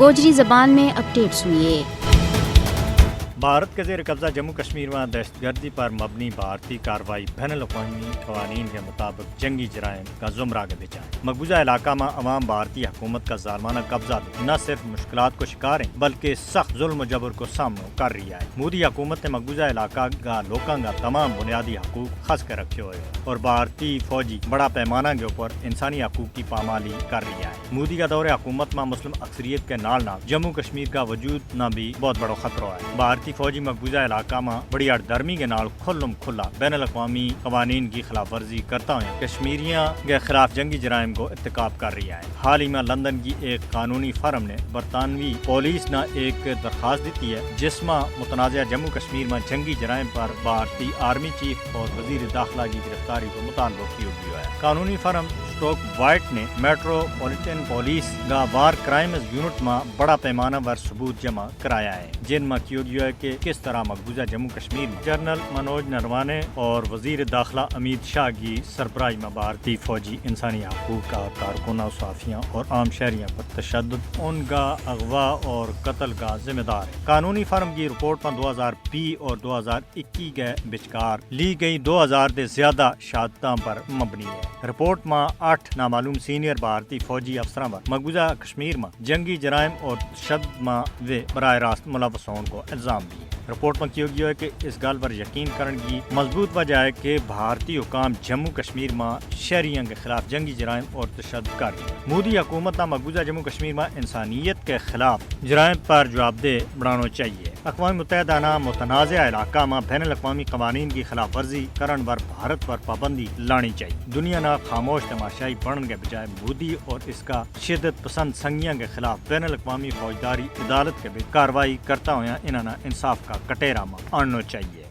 گوجری زبان میں اپڈیٹ سنیے۔ بھارت کے زیر قبضہ جموں کشمیر میں دہشت گردی پر مبنی بھارتی کارروائی بین الاقوامی قوانین کے مطابق جنگی جرائم کا زمرہ کے بچا ہے۔ مقبوضہ علاقہ میں عوام بھارتی حکومت کا ظالمانہ قبضہ بھی نہ صرف مشکلات کو شکار ہیں بلکہ سخت ظلم و جبر کو سامنا کر رہی ہے۔ مودی حکومت نے مقبوضہ علاقہ کا لوگوں کا تمام بنیادی حقوق خاص کے رکھے ہوئے اور بھارتی فوجی بڑا پیمانہ کے اوپر انسانی حقوق کی پامالی کر رہی ہے۔ مودی کا دور حکومت میں مسلم اکثریت کے نال جموں کشمیر کا وجود نہ بھی بہت بڑا خطرہ ہے۔ بھارتی فوجی مقبوضہ علاقہ میں بڑی اڑدرمی کے نال کھلم کھلا بین الاقوامی قوانین کی خلاف ورزی کرتا ہوں کشمیریوں کے خلاف جنگی جرائم کو ارتکاب کر رہی ہے۔ حال ہی میں لندن کی ایک قانونی فرم نے برطانوی پولیس نے ایک درخواست دی ہے جس میں متنازع جموں کشمیر میں جنگی جرائم پر بھارتی آرمی چیف اور وزیر داخلہ کی گرفتاری کو مطالبہ کیا گیا ہے۔ قانونی فرم اسٹوک وائٹ نے میٹروپولیٹن پولیس کا وار کرائمز یونٹ میں بڑا پیمانہ پر ثبوت جمع کرایا ہے جن میں کیا گیا ہے کہ کس طرح مقبوضہ جموں کشمیر میں جنرل منوج نروانے اور وزیر داخلہ امیت شاہ کی سربراہی میں بھارتی فوجی انسانی حقوق کا کارکنوں صحافیوں اور عام شہریوں پر تشدد ان کا اغوا اور قتل کا ذمہ دار ہے۔ قانونی فرم کی رپورٹ میں 2020 اور 2021 کے بچکار لی گئی 2000 سے زیادہ شہادتوں پر مبنی ہے۔ رپورٹ میں 8 نامعلوم سینئر بھارتی فوجی افسران پر مقبوضہ کشمیر میں جنگی جرائم اور تشدد میں وہ براہ راست ملوث ہونے کو الزام دیے۔ رپورٹ میں کیا گیا ہے کہ اس گل پر یقین کرنے کی مضبوط وجہ ہے کہ بھارتی حکام جموں کشمیر میں شہریوں کے خلاف جنگی جرائم اور تشدد کر رہی ہے۔ مودی حکومت نے مقبوضہ جموں کشمیر میں انسانیت کے خلاف جرائم پر جواب دہ بنانا چاہیے۔ اقوام متحدہ نے متنازع علاقہ میں بین الاقوامی قوانین کی خلاف ورزی کرنے پر بھارت پر پابندی لانی چاہیے۔ دنیا نے خاموش تماشائی بننے کے بجائے مودی اور اس کا شدت پسند سنگیوں کے خلاف بین الاقوامی فوجداری عدالت کے بھی کارروائی کرتا ہوا انہوں نے انصاف کا کٹیرا میں آننا چاہیے۔